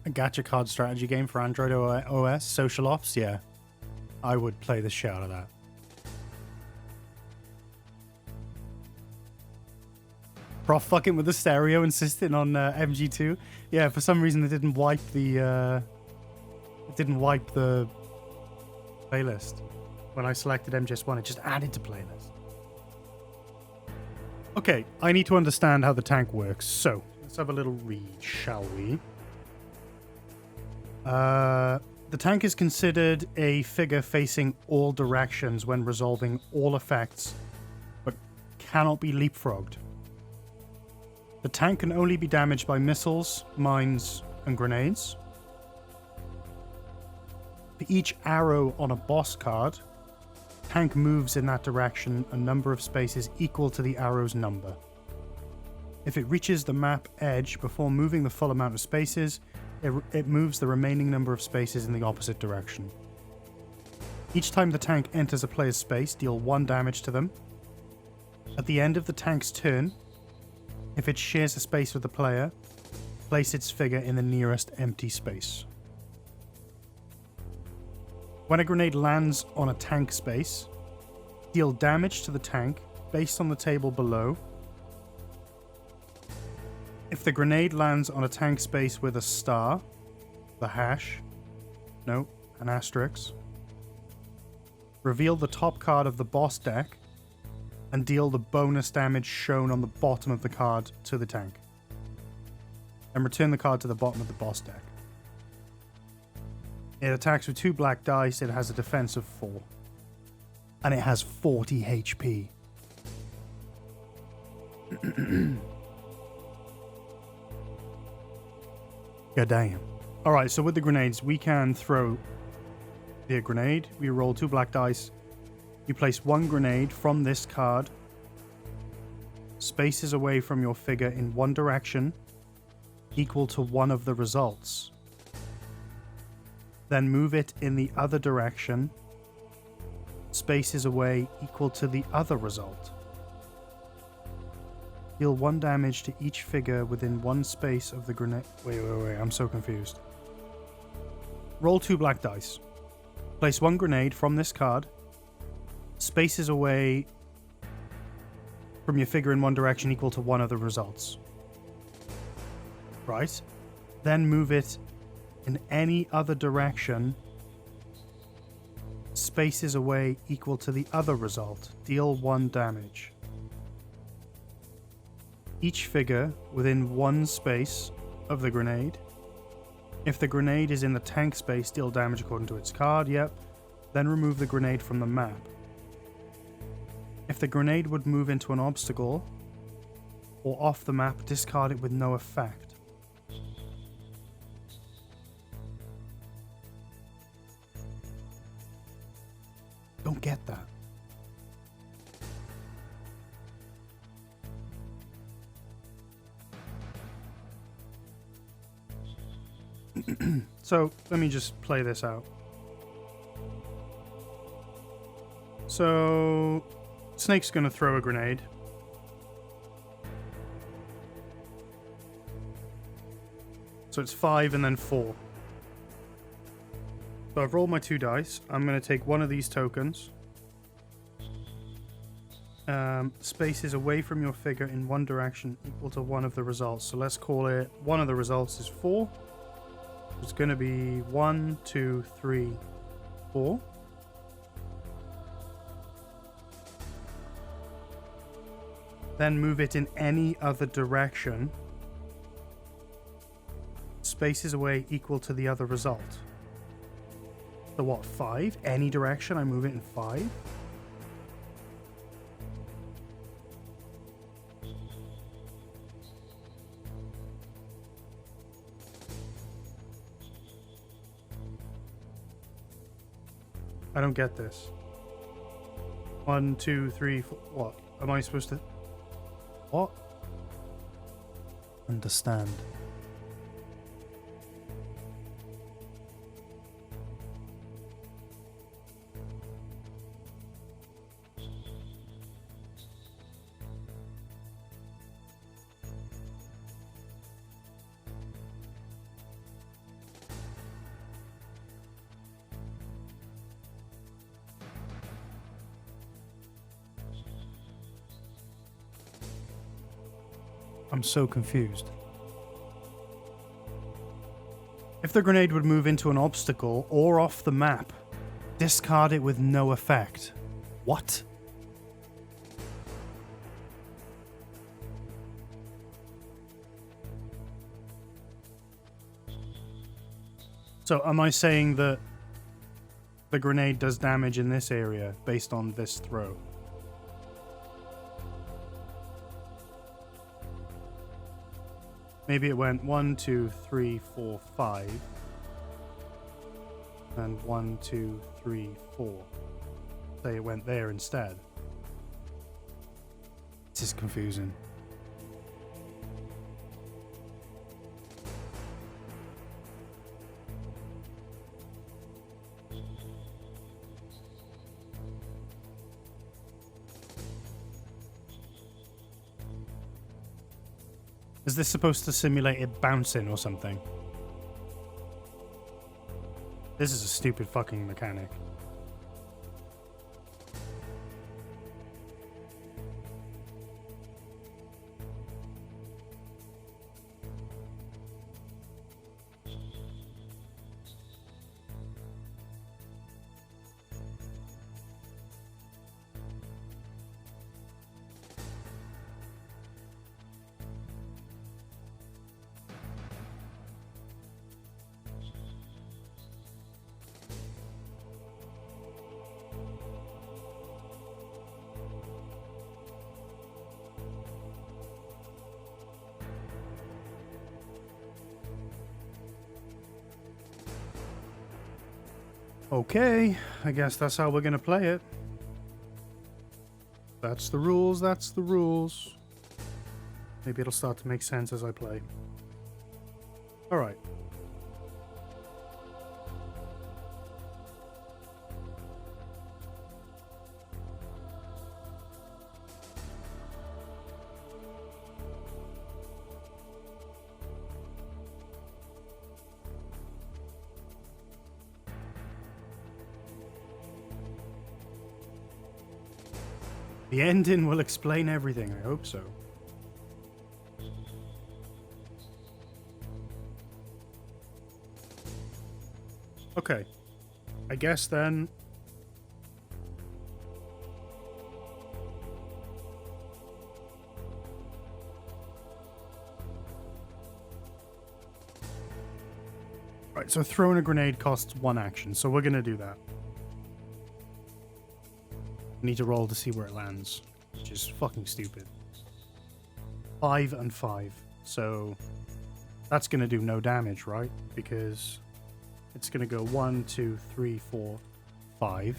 A gacha card strategy game for Android OS, Social Ops, yeah. I would play the shit out of that. Prof fucking with the stereo, insisting on MG2. Yeah, for some reason it didn't wipe the playlist. When I selected MGS1, it just added to playlist. Okay, I need to understand how the tank works, so let's have a little read, shall we? The tank is considered a figure facing all directions when resolving all effects, but cannot be leapfrogged. The tank can only be damaged by missiles, mines, and grenades. For each arrow on a boss card, tank moves in that direction a number of spaces equal to the arrow's number. If it reaches the map edge before moving the full amount of spaces, it moves the remaining number of spaces in the opposite direction. Each time the tank enters a player's space, deal 1 damage to them. At the end of the tank's turn, if it shares a space with the player, place its figure in the nearest empty space. When a grenade lands on a tank space, deal damage to the tank based on the table below. If the grenade lands on a tank space with a star, the hash, no, an asterisk, reveal the top card of the boss deck and deal the bonus damage shown on the bottom of the card to the tank. And return the card to the bottom of the boss deck. It attacks with 2 black dice, it has a defense of 4. And it has 40 HP. God damn. Alright, so with the grenades, we can throw the grenade. We roll 2 black dice. You place 1 grenade from this card, spaces away from your figure in one direction, equal to one of the results. Then move it in the other direction, spaces away equal to the other result. Deal 1 damage to each figure within 1 space of the grenade. Wait, I'm so confused. Roll 2 black dice. Place 1 grenade from this card, spaces away from your figure in one direction equal to one of the results. Right? Then move it in any other direction, spaces away equal to the other result. Deal 1 damage. Each figure within 1 space of the grenade. If the grenade is in the tank space, deal damage according to its card, yep. Then remove the grenade from the map. If the grenade would move into an obstacle or off the map, discard it with no effect. Don't get that. So, let me just play this out. So, Snake's gonna throw a grenade. So it's 5 and then 4. So I've rolled my 2 dice. I'm gonna take one of these tokens. Spaces away from your figure in one direction equal to one of the results. So let's call it, one of the results is 4. It's gonna be 1, 2, 3, 4. Then move it in any other direction. Spaces away equal to the other result. So what, 5? Any direction, I move it in 5? I don't get this. 1, 2, 3, 4. What? Am I supposed to... What? Understand. I'm so confused. If the grenade would move into an obstacle or off the map, discard it with no effect. What? So am I saying that the grenade does damage in this area based on this throw? Maybe it went 1, 2, 3, 4, 5. And 1, 2, 3, 4. Say it went there instead. This is confusing. Is this supposed to simulate it bouncing or something? This is a stupid fucking mechanic. Okay, I guess that's how we're gonna play it. That's the rules, that's the rules. Maybe it'll start to make sense as I play. Alright. The ending will explain everything, I hope so. Okay. I guess then... Right, so throwing a grenade costs 1 action, so we're gonna do that. Need to roll to see where it lands, which is fucking stupid. 5 and 5, so that's gonna do no damage, right? Because it's gonna go 1, 2, 3, 4, 5,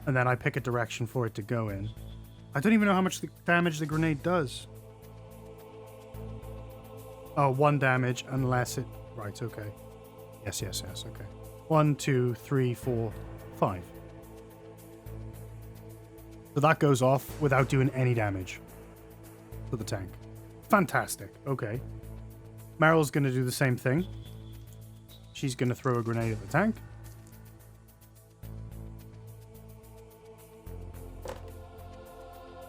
and then I pick a direction for it to go in. I don't even know how much damage the grenade does. Oh, 1 damage unless it... Right, okay. Yes, okay. 1, 2, 3, 4, 5. So that goes off without doing any damage to the tank. Fantastic. Okay. Meryl's going to do the same thing. She's going to throw a grenade at the tank.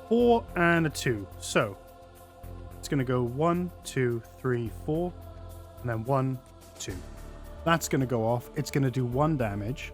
Four and a 2. So it's going to go 1, 2, 3, 4, and then 1, 2. That's going to go off. It's going to do 1 damage.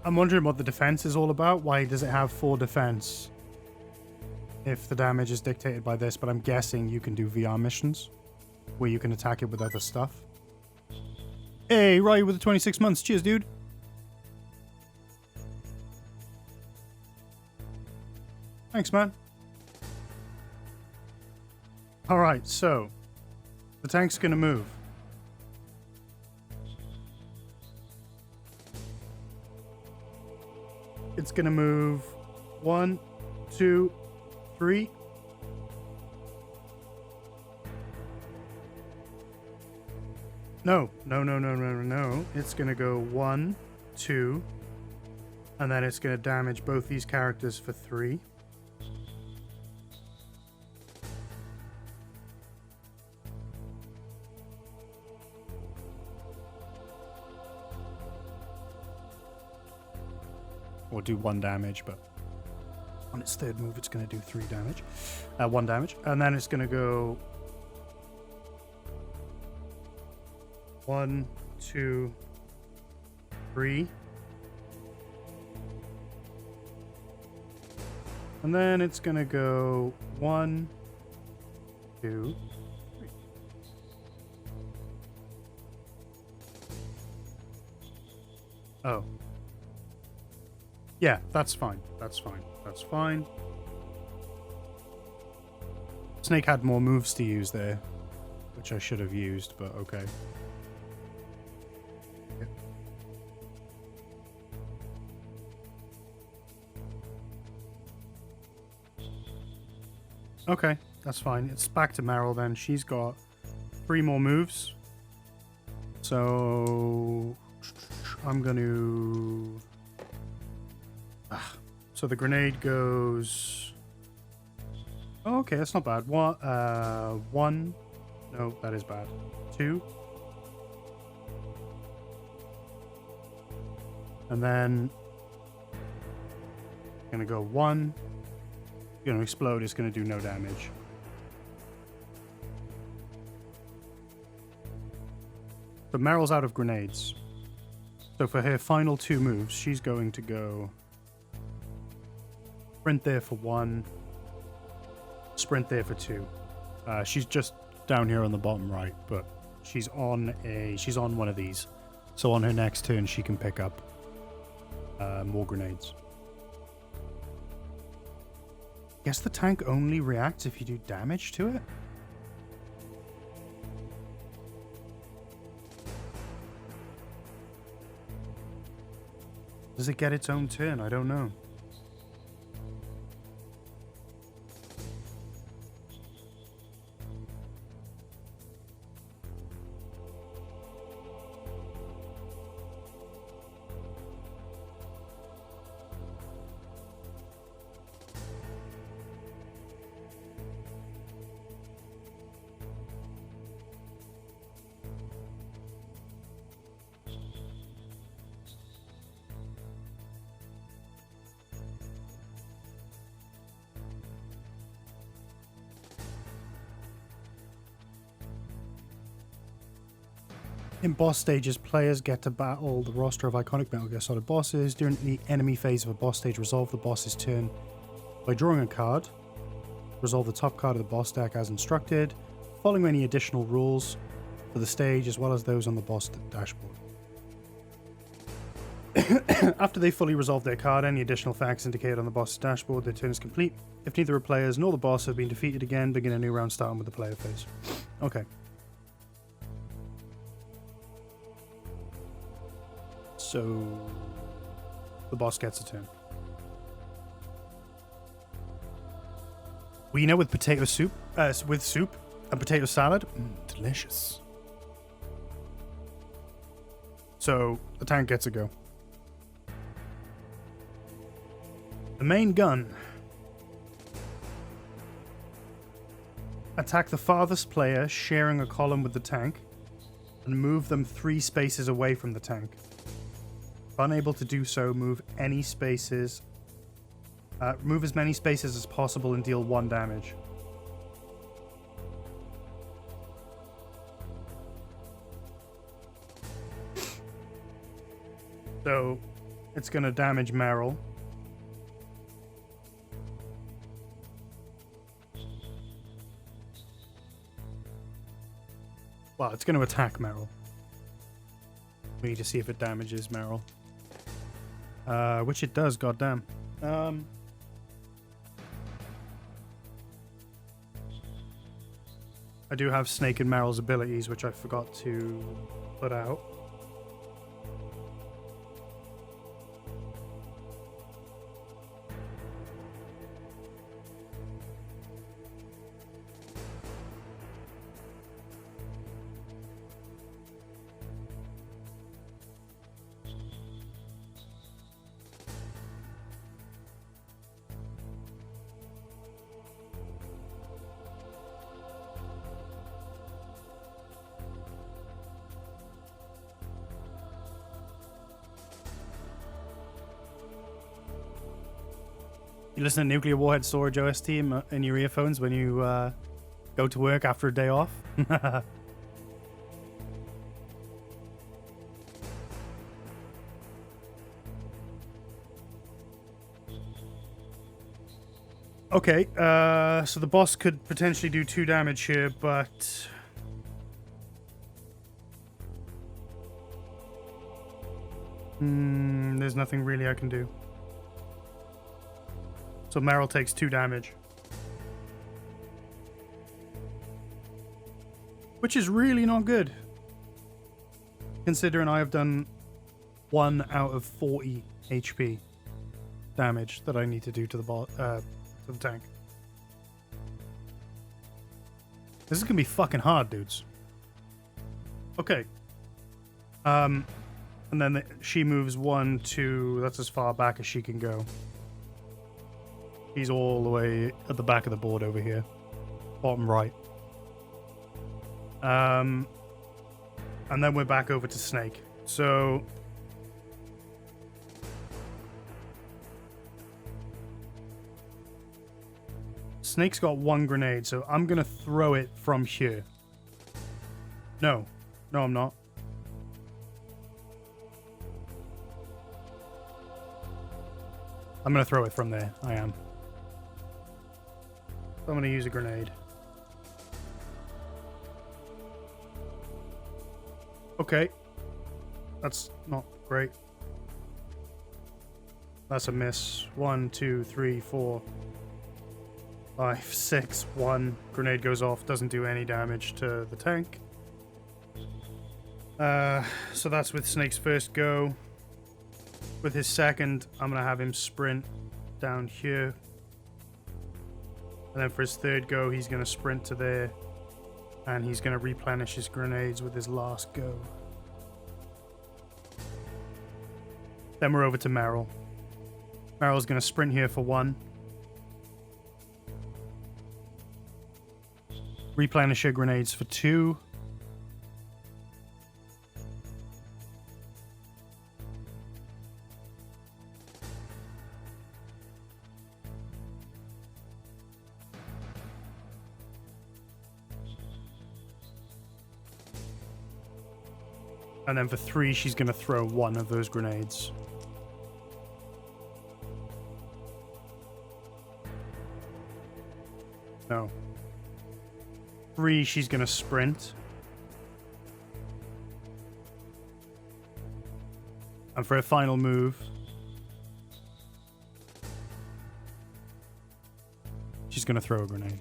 I'm wondering what the defense is all about. Why does it have 4 defense if the damage is dictated by this? But I'm guessing you can do VR missions where you can attack it with other stuff. Hey, Ryu with the 26 months. Cheers, dude. Thanks, man. Alright, so the tank's gonna move. It's gonna move 1, 2, 3. No. It's going to go 1, 2, and then it's going to damage both these characters for 3. Or do 1 damage, but on its third move, it's going to do 3 damage. 1 damage. And then it's going to go 1, 2, 3. And then it's going to go 1, 2, 3. Oh. Yeah, that's fine. That's fine. That's fine. Snake had more moves to use there, which I should have used, but okay. Yep. Okay, that's fine. It's back to Meryl then. She's got 3 more moves. So I'm going to... So the grenade goes... Oh, okay, that's not bad. 1. No, that is bad. 2. And then... I'm going to go 1. Going to explode. It's going to do no damage. But Meryl's out of grenades. So for her final 2 moves, she's going to go... Sprint there for 1. Sprint there for 2. She's just down here on the bottom right, but she's on one of these. So on her next turn, she can pick up more grenades. Guess the tank only reacts if you do damage to it? Does it get its own turn? I don't know. In boss stages, players get to battle the roster of iconic Metal Gear Solid bosses. During the enemy phase of a boss stage, resolve the boss's turn by drawing a card. Resolve the top card of the boss deck as instructed, following any additional rules for the stage as well as those on the boss dashboard. After they fully resolve their card, any additional facts indicated on the boss's dashboard, their turn is complete. If neither the players nor the boss have been defeated again, begin a new round starting with the player phase. Okay. So the boss gets a turn. Wiener with potato soup, with soup and potato salad. Delicious. So the tank gets a go. The main gun. Attack the farthest player, sharing a column with the tank, and move them 3 spaces away from the tank. If unable to do so, move as many spaces as possible and deal 1 damage. So, it's going to damage Meryl. Well, it's going to attack Meryl. We need to see if it damages Meryl. Which it does, goddamn. I do have Snake and Meryl's abilities, which I forgot to put out. You listen to Nuclear Warhead Storage OST in your earphones when you go to work after a day off? Okay, so the boss could potentially do 2 damage here, but... there's nothing really I can do. So Meryl takes 2 damage. Which is really not good. Considering I have done 1 out of 40 HP damage that I need to do to the to the tank. This is gonna be fucking hard, dudes. Okay. And then she moves 1, 2. That's as far back as she can go. He's all the way at the back of the board over here. Bottom right. And then we're back over to Snake. So... Snake's got 1 grenade, so I'm gonna throw it from here. No. No, I'm not. I'm gonna throw it from there. I am. I'm gonna use a grenade. Okay. That's not great. That's a miss. 1, 2, 3, 4, 5, 6, 1. Grenade goes off. Doesn't do any damage to the tank. So that's with Snake's first go. With his second, I'm going to have him sprint down here. And then for his third go, he's going to sprint to there. And he's going to replenish his grenades with his last go. Then we're over to Meryl. Meryl's going to sprint here for 1. Replenish her grenades for 2. And then for 3, she's going to throw 1 of those grenades. No. 3, she's going to sprint. And for her final move, she's going to throw a grenade.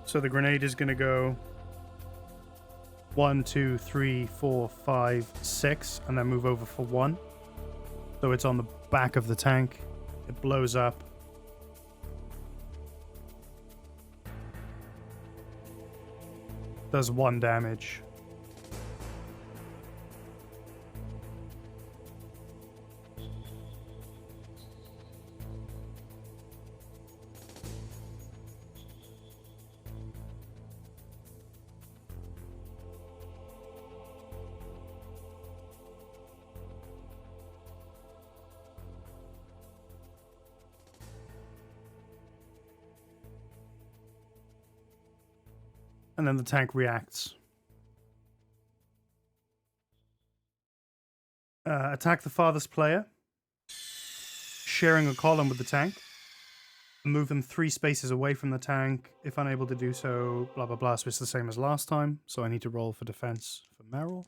So the grenade is going to go 1, 2, 3, 4, 5, 6, and then move over for 1. So it's on the back of the tank. It blows up. Does 1 damage. And then the tank reacts. Attack the farthest player, sharing a column with the tank. Move them 3 spaces away from the tank. If unable to do so, blah blah blah. So it's the same as last time. So I need to roll for defense for Meryl.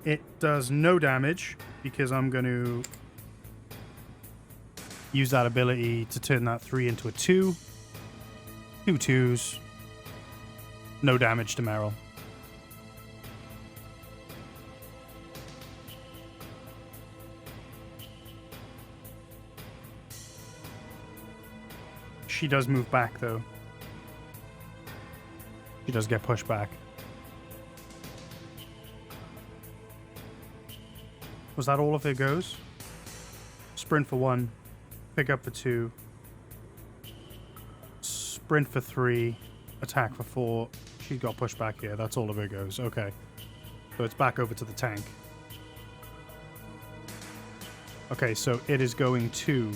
It does no damage because I'm going to use that ability to turn that 3 into a 2. 2 2s. No damage to Meryl. She does move back, though. She does get pushed back. Was that all of it goes? Sprint for 1. Pick up for 2. Sprint for 3. Attack for 4. She got pushed back here. That's all of it goes. Okay. So it's back over to the tank. Okay, so it is going to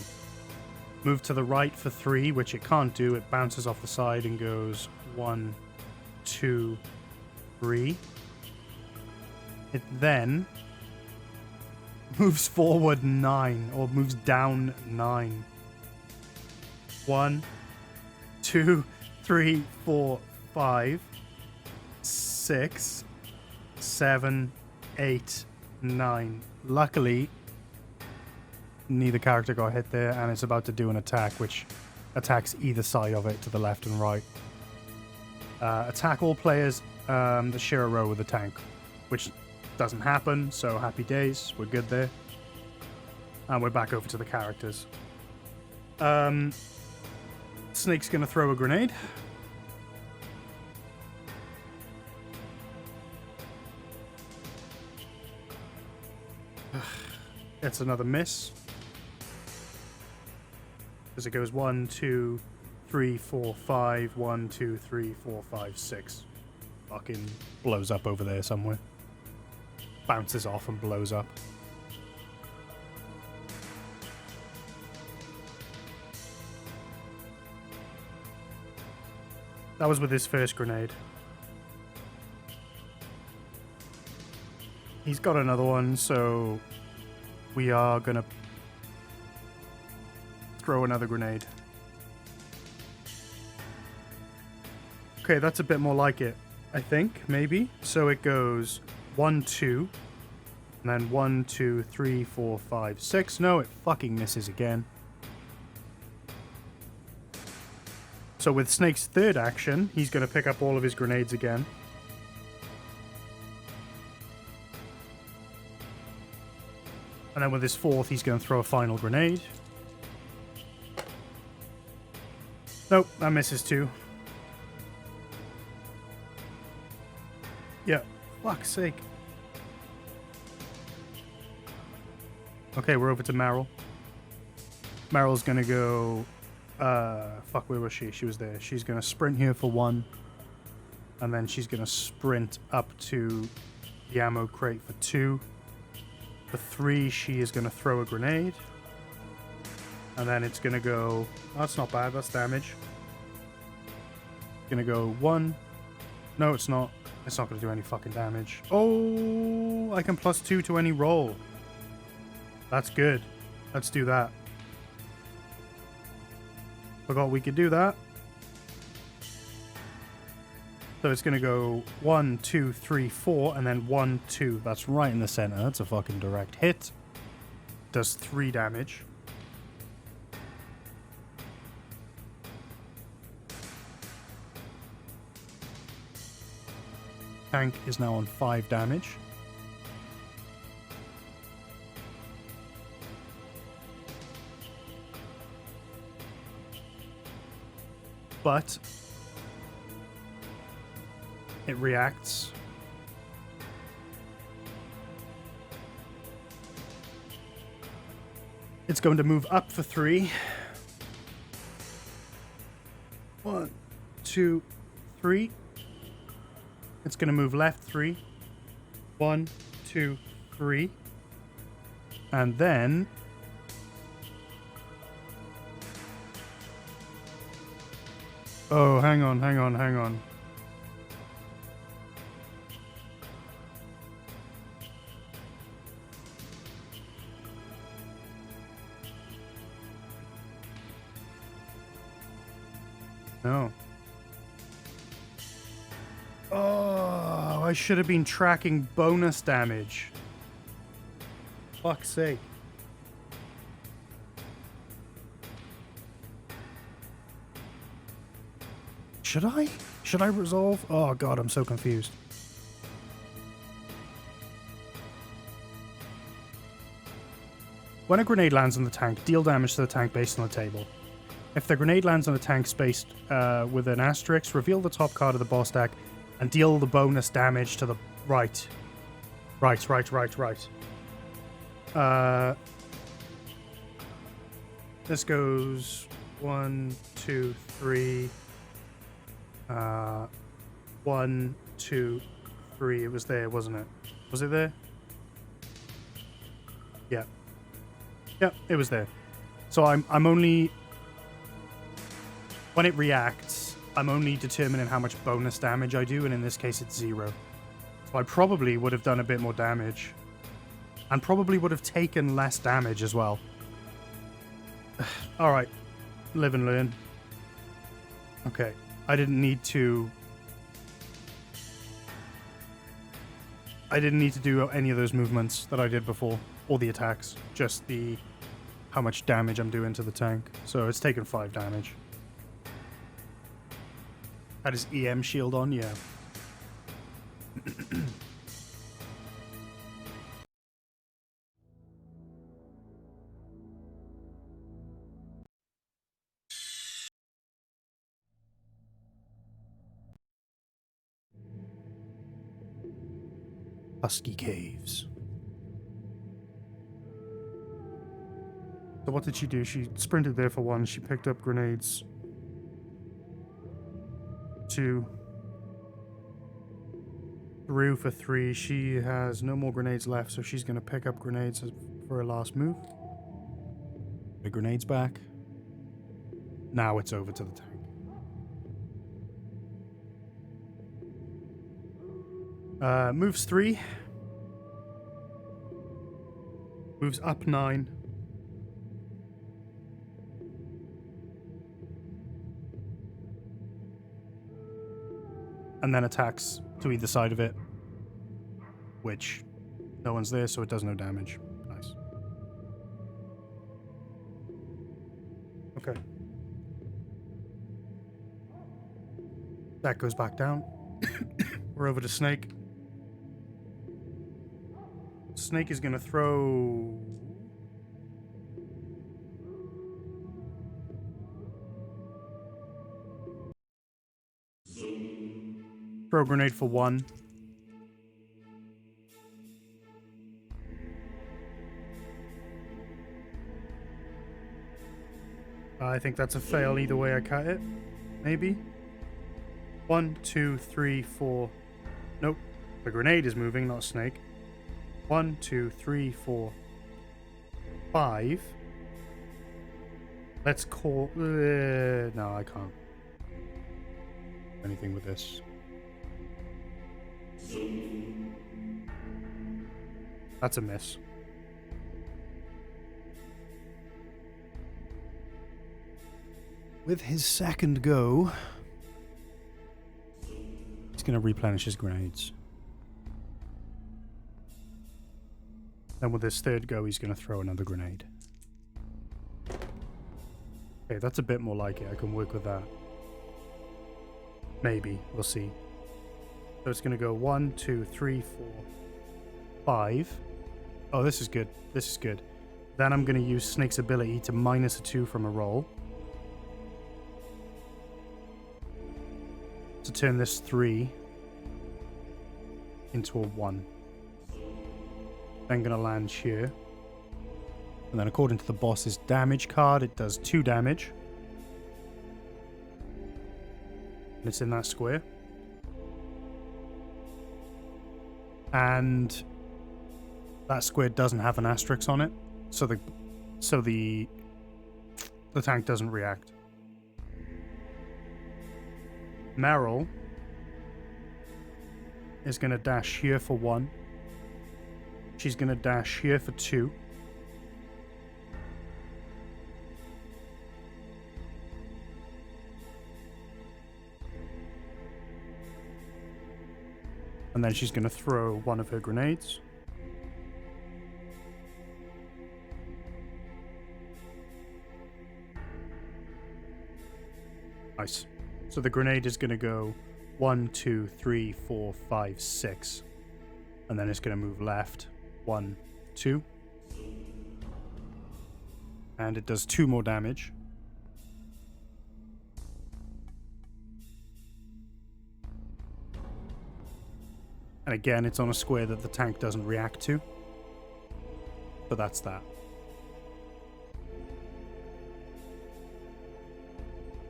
move to the right for 3, which it can't do. It bounces off the side and goes 1, 2, 3. It then moves forward 9, or moves down 9. 1, 2, 3, 4, 5, 6, 7, 8, 9. Luckily, neither character got hit there, and it's about to do an attack, which attacks either side of it to the left and right. Attack all players that share a row with the tank, which doesn't happen, so happy days. We're good there. And we're back over to the characters. Snake's gonna throw a grenade. It's another miss. As it goes 1, 2, 3, 4, 5. 1, 2, 3, 4, 5, 6. Fucking blows up over there somewhere. Bounces off and blows up. That was with his first grenade. He's got another one, so we are gonna throw another grenade. Okay, that's a bit more like it, I think, maybe. So it goes 1, 2, and then 1, 2, 3, 4, 5, 6. No, it fucking misses again. So with Snake's third action, he's going to pick up all of his grenades again. And then with his fourth, he's going to throw a final grenade. Nope, that misses too. Yeah, fuck's sake. Okay, we're over to Meryl. Meryl's going to go... fuck, where was she? She was there. She's going to sprint here for 1. And then she's going to sprint up to the ammo crate for 2. For 3, she is going to throw a grenade. And then it's going to go... Oh, that's not bad. That's damage. Going to go 1. No, it's not. It's not going to do any fucking damage. Oh, I can +2 to any roll. That's good. Let's do that. Forgot we could do that. So it's going to go 1, 2, 3, 4, and then 1, 2. That's right in the center. That's a fucking direct hit. Does 3 damage. Tank is now on 5 damage. But it reacts. It's going to move up for 3. 1, 2, 3. It's going to move left 3. 1, 2, 3. And then... Oh, hang on. No. Oh, I should have been tracking bonus damage. Fuck's sake. Should I? Should I resolve? Oh god, I'm so confused. When a grenade lands on the tank, deal damage to the tank based on the table. If the grenade lands on a tank spaced with an asterisk, reveal the top card of the boss deck and deal the bonus damage to the right. Right. This goes 1, 2, 3. 1, 2, 3. It was there, wasn't it? Was it there? Yeah. Yeah, it was there. So I'm only... When it reacts, I'm only determining how much bonus damage I do, and in this case it's 0. So I probably would have done a bit more damage. And probably would have taken less damage as well. Alright. Live and learn. Okay. I didn't need to do any of those movements that I did before. Or the attacks. Just the... how much damage I'm doing to the tank. So it's taken 5 damage. Had his EM shield on? Yeah. Husky Caves. So what did she do? She sprinted there for 1. She picked up grenades. 2. Through for 3. She has no more grenades left, so she's going to pick up grenades for her last move. The grenades back. Now it's over to the tank. Moves 3. Moves up 9. And then attacks to either side of it. Which, no one's there, so it does no damage. Nice. Okay. That goes back down. We're over to Snake. Snake is going to throw... Throw a grenade for 1. I think that's a fail either way I cut it. Maybe. 1, 2, 3, 4. Nope. The grenade is moving, not Snake. 1, 2, 3, 4, 5. Let's call... no, I can't. Anything with this. That's a miss. With his second go, he's going to replenish his grenades. Then with his third go, he's going to throw another grenade. Okay, that's a bit more like it. I can work with that. Maybe. We'll see. So it's going to go 1, 2, 3, 4, 5. Oh, this is good. This is good. Then I'm going to use Snake's ability to minus a 2 from a roll. To turn this 3 into a 1. Then going to land here. And then according to the boss's damage card, it does 2 damage. And it's in that square. And that square doesn't have an asterisk on it, so the tank doesn't react. Meryl is going to dash here for 1. She's going to dash here for 2. And then she's going to throw one of her grenades. Nice. So the grenade is going to go 1, 2, 3, 4, 5, 6. And then it's going to move left. 1, 2. And it does 2 more damage. And again, it's on a square that the tank doesn't react to. But that's that.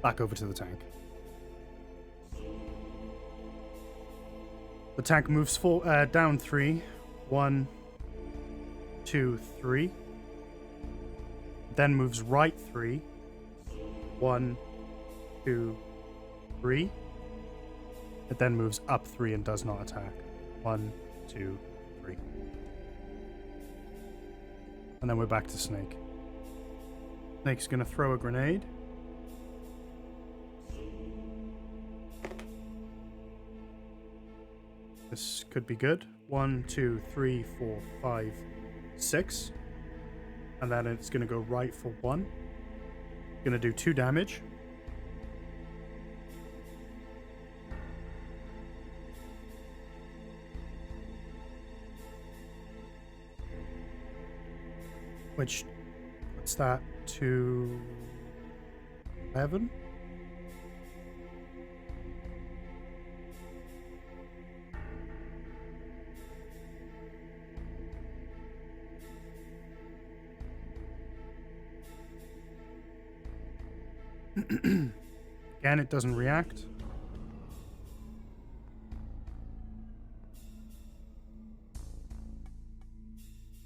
Back over to the tank. The tank moves down 3. 1, 2, 3. Then moves right 3. 1, 2, 3. It then moves up 3 and does not attack. 1, 2, 3. And then we're back to Snake. Snake's gonna throw a grenade. This could be good. 1, 2, 3, 4, 5, 6. And then it's gonna go right for 1. Gonna do 2 damage. Which, what's that, to 11? Again, it doesn't react.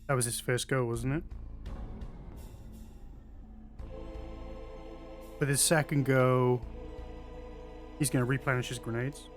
That was his first go, wasn't it? With his second go, he's going to replenish his grenades.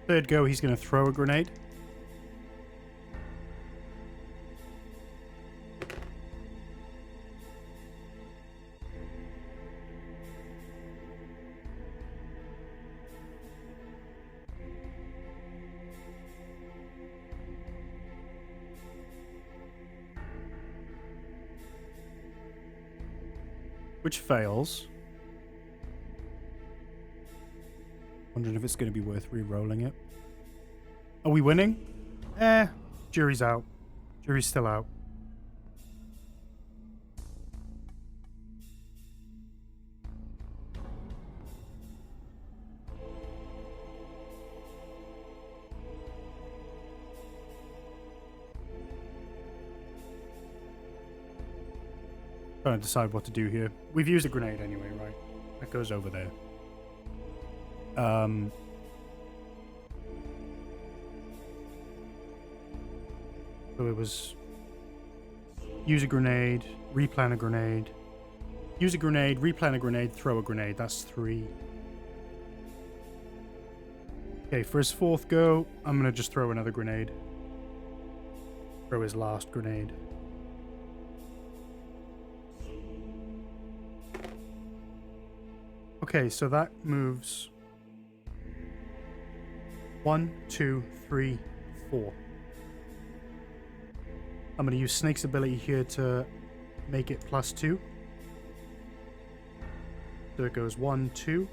Third go, he's going to throw a grenade. Which fails. Wondering if it's going to be worth re-rolling it. Are we winning? Jury's out. Jury's still out. Trying to decide what to do here. We've used a grenade anyway, right? That goes over there. So it was use a grenade, replan a grenade, use a grenade, replan a grenade, throw a grenade. That's 3. Okay, for his fourth go, I'm going to just throw another grenade. Throw his last grenade. Okay, so that moves 1, 2, 3, 4. I'm going to use Snake's ability here to make it +2. So it goes 1, 2.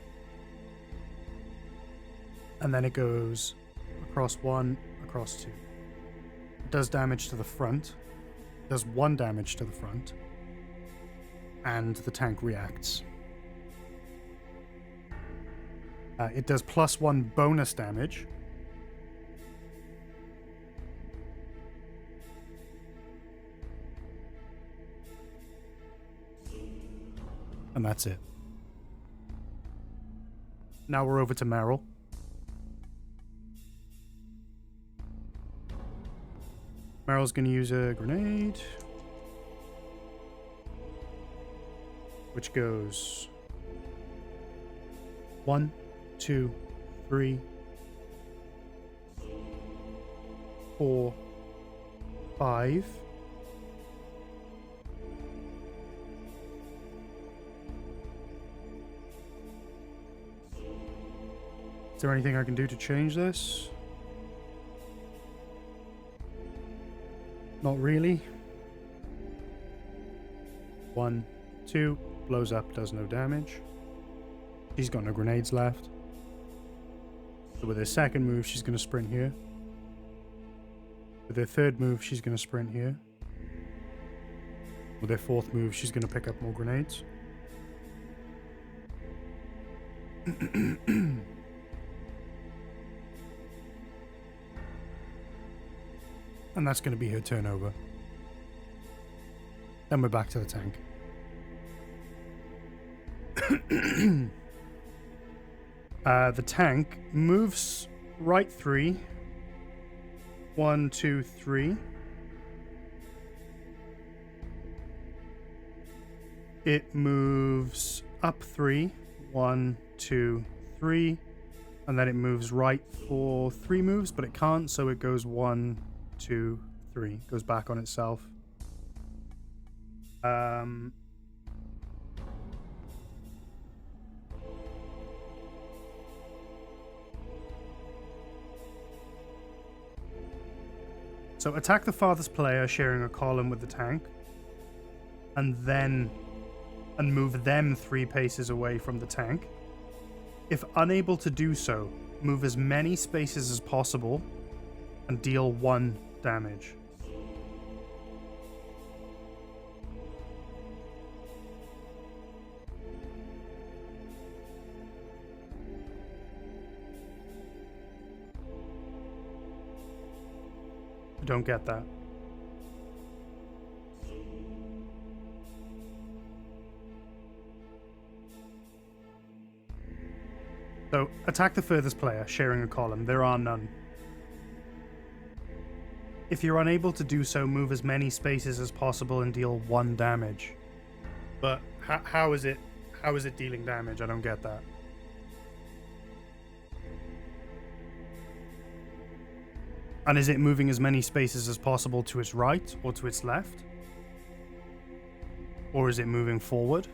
And then it goes across 1, across 2. It does damage to the front. It does 1 damage to the front. And the tank reacts. It does +1 bonus damage. And that's it. Now we're over to Meryl. Meryl's going to use a grenade. Which goes 1, 2, 3, 4, 5. Is there anything I can do to change this? Not really. 1, 2, blows up, does no damage. She's got no grenades left. So with her second move, she's going to sprint here. With her third move, she's going to sprint here. With her fourth move, she's going to pick up more grenades. And that's going to be her turnover. Then we're back to the tank. The tank moves right 3. 1, 2, 3. It moves up 3. 1, 2, 3. And then it moves right for 3 moves, but it can't, so it goes 1, 2, 3. Goes back on itself. So attack the farthest player sharing a column with the tank, and move them 3 paces away from the tank. If unable to do so, move as many spaces as possible and deal 1 damage. I don't get that. So, attack the furthest player, sharing a column. There are none. If you're unable to do so, move as many spaces as possible and deal 1 damage. But how is it dealing damage? I don't get that. And is it moving as many spaces as possible to its right or to its left? Or is it moving forward?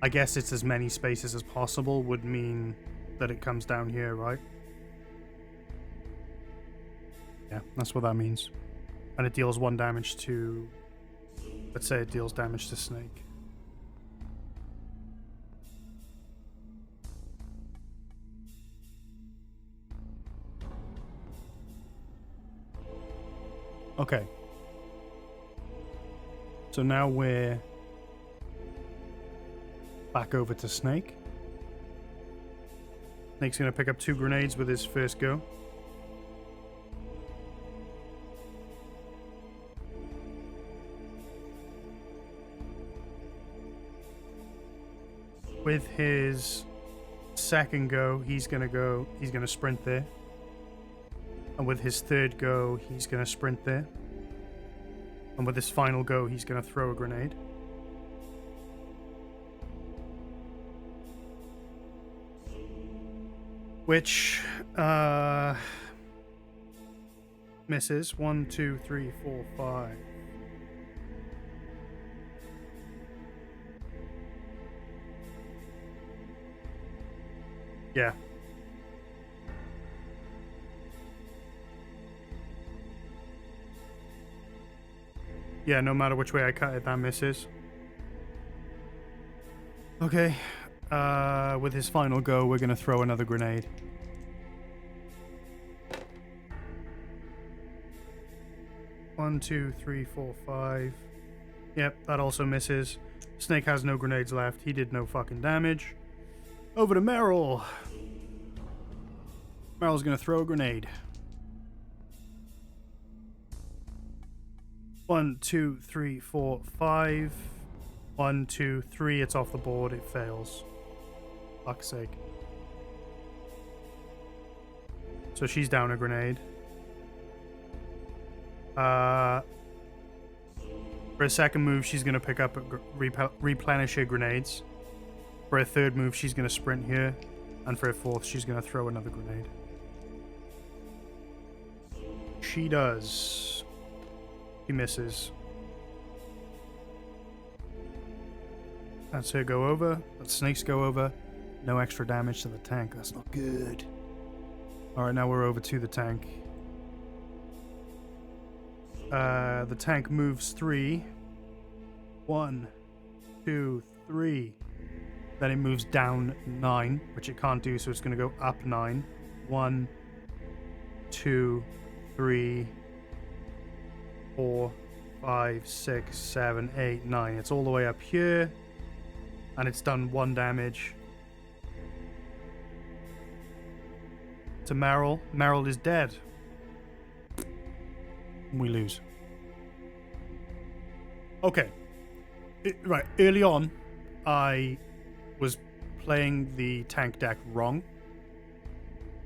I guess it's as many spaces as possible would mean that it comes down here, right? Yeah, that's what that means. And it deals 1 damage to... Let's say it deals damage to Snake. Okay. So now we're back over to Snake. Snake's going to pick up 2 grenades with his first go. With his second go, he's going to sprint there. And with his third go, he's going to sprint there. And with his final go, he's going to throw a grenade. Which, misses. 1, 2, 3, 4, 5. Yeah. Yeah, no matter which way I cut it, that misses. Okay. With his final go, we're going to throw another grenade. One, 2, 3, 4, 5. Yep, that also misses. Snake has no grenades left. He did no fucking damage. Over to Meryl. Meryl's going to throw a grenade. 1, 2, 3, 4, 5. 1, 2, 3. It's off the board. It fails. Fuck's sake. So she's down a grenade. For a second move, she's going to pick up, replenish her grenades. For a third move, she's going to sprint here. And for a fourth, she's going to throw another grenade. She does. He misses. That's her go over. That's Snake's go over. No extra damage to the tank. That's not good. Alright, now we're over to the tank. The tank moves 3. 1, 2, 3. Then it moves down 9, which it can't do, so it's going to go up 9. 1, 2, 3, 4, 5, 6, 7, 8, 9. It's all the way up here. And it's done 1 damage. To Meryl. Meryl is dead. We lose. Okay. Right. Early on, I was playing the tank deck wrong.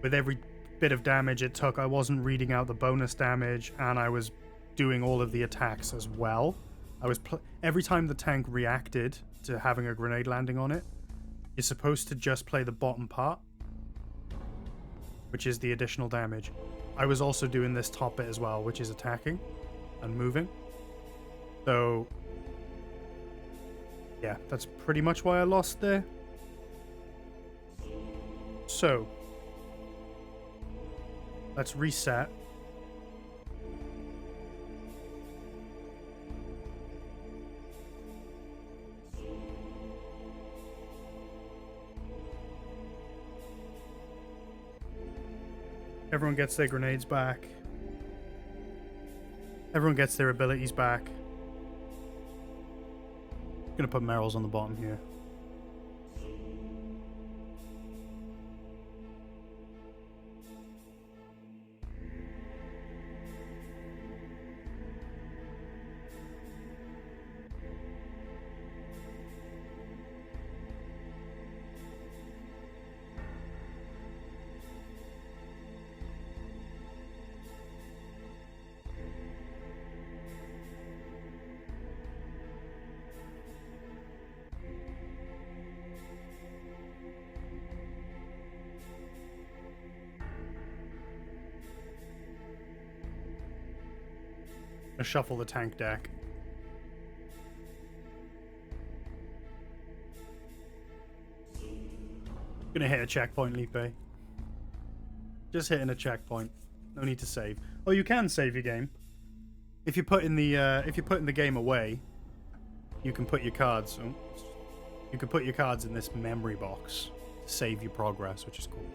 With every bit of damage it took, I wasn't reading out the bonus damage, and I was doing all of the attacks as well. I was every time the tank reacted to having a grenade landing on it, you're supposed to just play the bottom part, which is the additional damage. I was also doing this top bit as well, which is attacking and moving. So, yeah, that's pretty much why I lost there. So, let's reset. Everyone gets their grenades back. Everyone gets their abilities back. I'm gonna put Meryl's on the bottom here. Shuffle the tank deck. Gonna hit a checkpoint, Lipe. Just hitting a checkpoint. No need to save. Oh, you can save your game. If you're putting the game away, you can put your cards. Oh, you can put your cards in this memory box to save your progress, which is cool.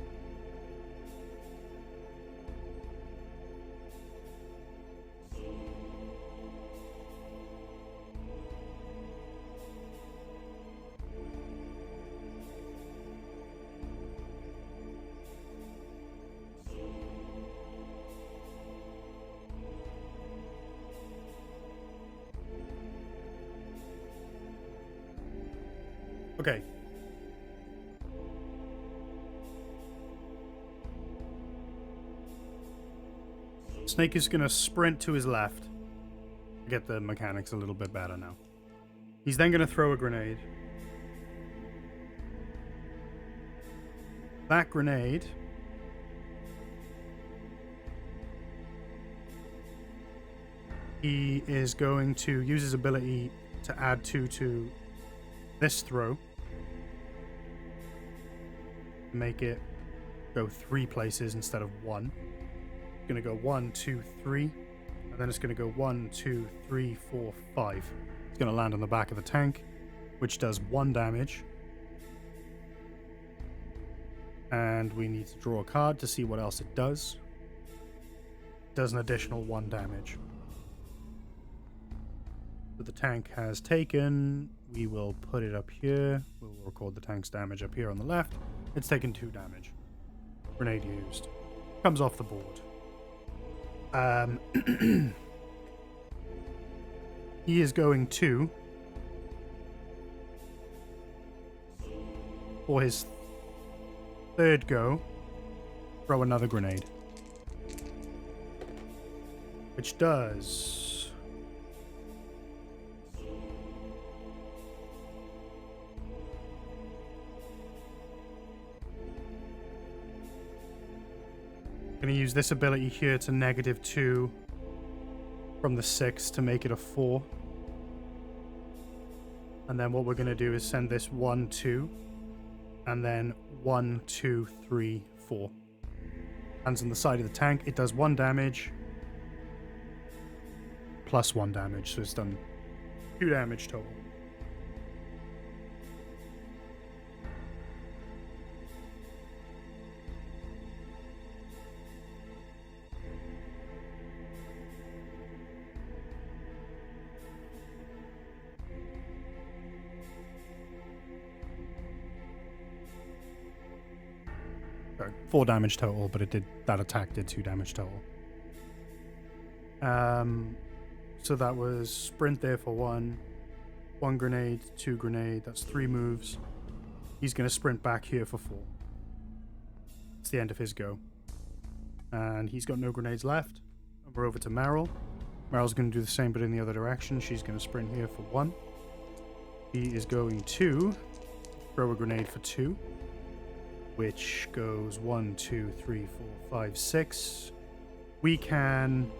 Okay. Snake is going to sprint to his left. Get the mechanics a little bit better now. He's then going to throw a grenade. That grenade he is going to use his ability to add 2 to this throw. Make it go 3 places instead of 1. It's going to go 1, 2, 3. And then it's going to go 1, 2, 3, 4, 5. It's going to land on the back of the tank, which does 1 damage. And we need to draw a card to see what else it does. It does an additional 1 damage. So the tank has taken. We will put it up here. We'll record the tank's damage up here on the left. It's taken 2 damage. Grenade used. Comes off the board. He is going to, for his 3rd go, throw another grenade. Which does... Going to use this ability here to -2 from the 6 to make it a 4. And then what we're going to do is send this 1, 2, and then 1, 2, 3, 4. Lands on the side of the tank. It does 1 damage, plus 1 damage, so it's done 2 damage total. Sorry, 4 damage total, but that attack did 2 damage total. So that was sprint there for 1 grenade, 2 grenade, that's 3 moves. He's going to sprint back here for 4. It's the end of his go. And he's got no grenades left. And we're over to Meryl. Meryl's going to do the same, but in the other direction. She's going to sprint here for 1. He is going to throw a grenade for 2, which goes 1, 2, 3, 4, 5, 6. We can...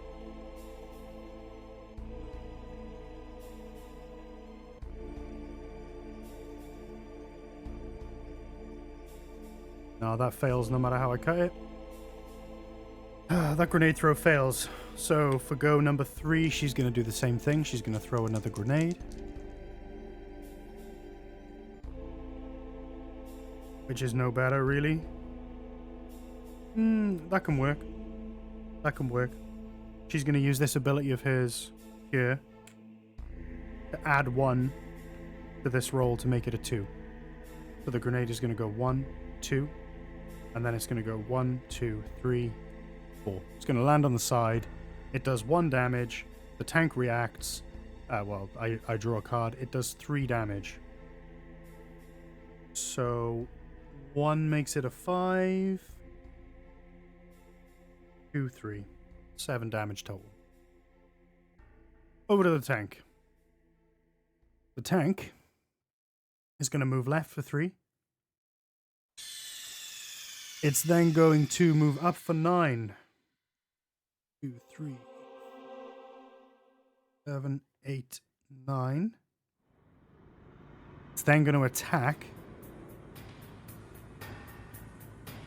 No, that fails no matter how I cut it. That grenade throw fails. So for go number 3, she's going to do the same thing. She's going to throw another grenade. Which is no better, really. That can work. That can work. She's going to use this ability of hers here to add 1 to this roll to make it a 2. So the grenade is going to go 1, 2. And then it's going to go 1, 2, 3, 4. It's going to land on the side. It does 1 damage. The tank reacts. Well, I draw a card. It does 3 damage. So 1 makes it a 5. 2, 3. 7 damage total. Over to the tank. The tank is going to move left for 3. It's then going to move up for 9. 2, 3, 7, 8, 9. It's then going to attack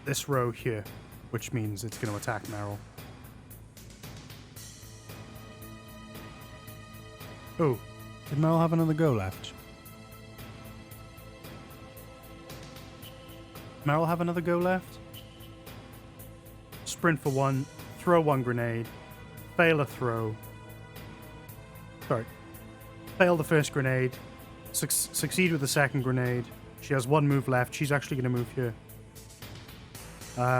this row here, which means it's going to attack Meryl. Oh, did Meryl have another go left? Meryl have another go left? Sprint for 1, throw 1 grenade, fail a throw. Sorry. Fail the first grenade, succeed with the second grenade. She has 1 move left. She's actually going to move here.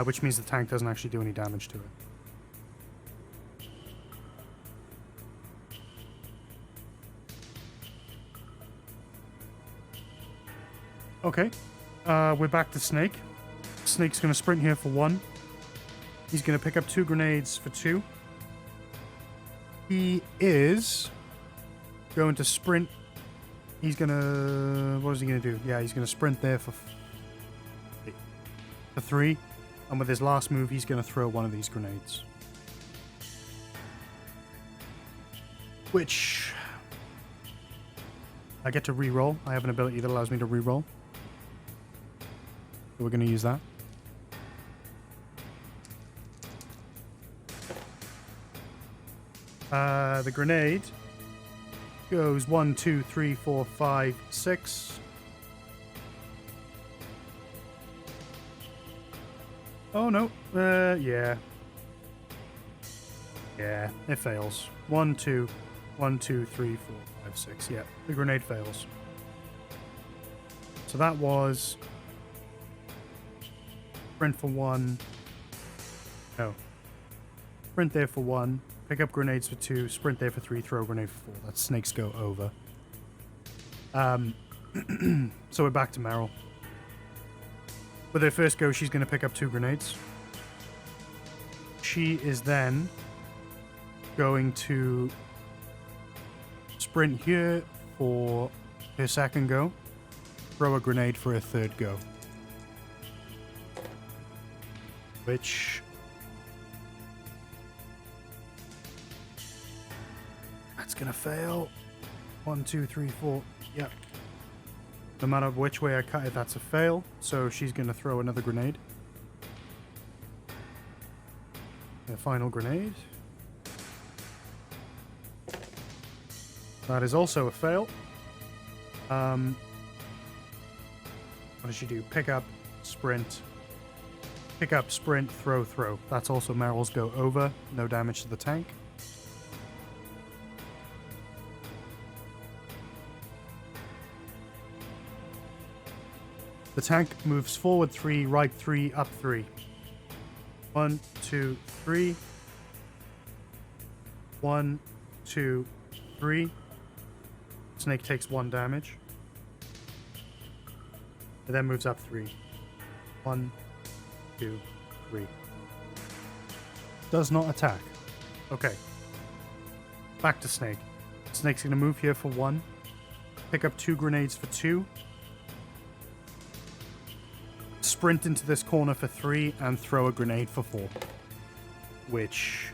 Which means the tank doesn't actually do any damage to it. Okay. We're back to Snake. Snake's going to sprint here for 1. He's going to pick up 2 grenades for 2. He is going to sprint. He's going to... What is he going to do? Yeah, he's going to sprint there for 3. And with his last move, he's going to throw 1 of these grenades. Which... I get to reroll. I have an ability that allows me to reroll. So we're going to use that. The grenade goes 1, 2, 3, 4, 5, 6. Oh no. Yeah. Yeah, it fails. 1, 2, 1, 2, 3, 4, 5, 6. Yeah, the grenade fails. So that was sprint for 1. No. Sprint there for 1. Pick up grenades for 2. Sprint there for 3. Throw a grenade for 4. That's Snake's go over. So we're back to Meryl. With her first go, she's going to pick up 2 grenades. She is then going to sprint here for her second go. Throw a grenade for her third go. Which... That's going to fail. 1, 2, 3, 4. Yep. No matter which way I cut it, that's a fail. So she's going to throw another grenade. The final grenade. That is also a fail. What does she do? Pick up, sprint. Pick up, sprint, throw, throw. That's also Meryl's go over. No damage to the tank. The tank moves forward 3, right 3, up 3. 1, 2, 3. 1, 2, 3. Snake takes 1 damage. It then moves up 3. 1, 2, 3. Does not attack. Okay. Back to Snake. Snake's gonna move here for 1. Pick up 2 grenades for 2. Sprint into this corner for 3 and throw a grenade for 4. Which...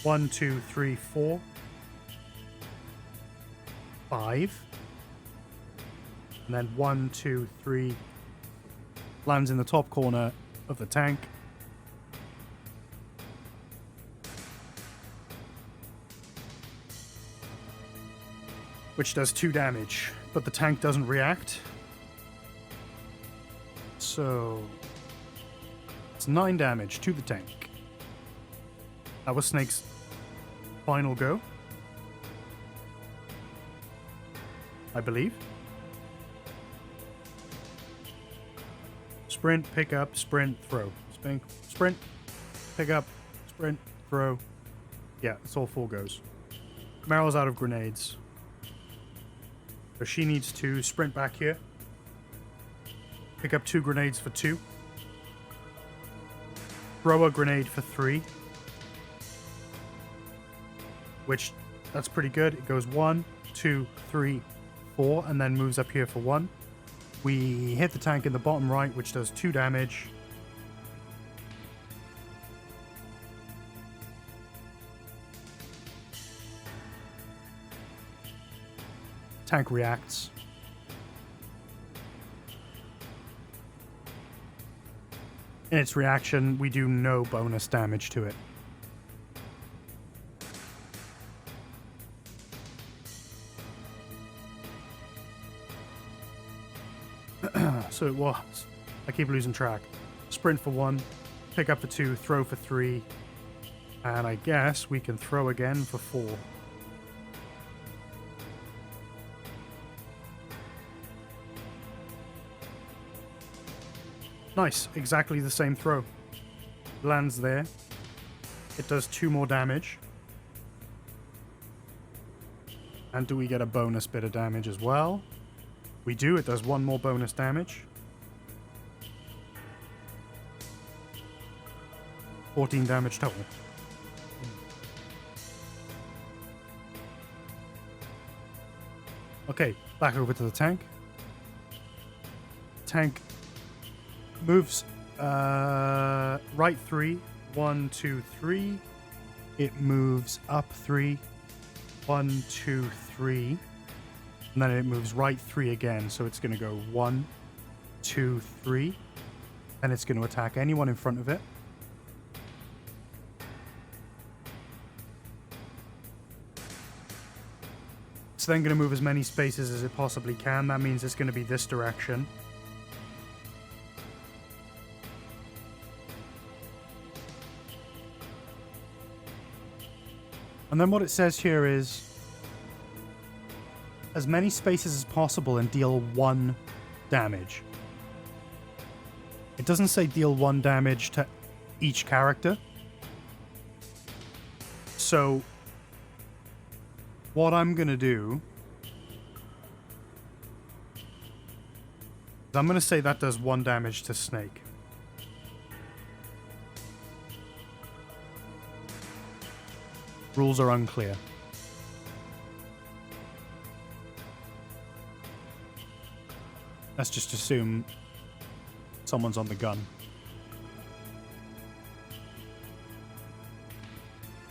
1, 2, 3, 4. 5. And then 1, 2, 3. Lands in the top corner of the tank. Which does 2 damage, but the tank doesn't react. So it's 9 damage to the tank. That was Snake's final go, I believe. Sprint, pick up, sprint, throw. Sprint, pick up, sprint, throw. Yeah, it's all 4 goes. Meryl's out of grenades. So she needs to sprint back here. Pick up 2 grenades for 2. Throw a grenade for 3. Which, that's pretty good. It goes 1, 2, 3, 4, and then moves up here for 1. We hit the tank in the bottom right, which does 2 damage. Tank reacts. In its reaction, we do no bonus damage to it. So it was. I keep losing track. Sprint for 1, pick up for 2, throw for 3, and I guess we can throw again for 4. Nice, exactly the same throw. Lands there. It does 2 more damage. And do we get a bonus bit of damage as well? We do, it does 1 more bonus damage. 14 damage total. Okay, back over to the tank. Tank moves right 3. 1, 2, 3. It moves up 3. 1, 2, 3. And then it moves right 3 again. So it's going to go 1, 2, 3. And it's going to attack anyone in front of it. It's then going to move as many spaces as it possibly can. That means it's going to be this direction. And then what it says here is as many spaces as possible and deal 1 damage. It doesn't say deal 1 damage to each character. So what I'm going to do is I'm going to say that does 1 damage to Snake. Rules are unclear. Let's just assume someone's on the gun.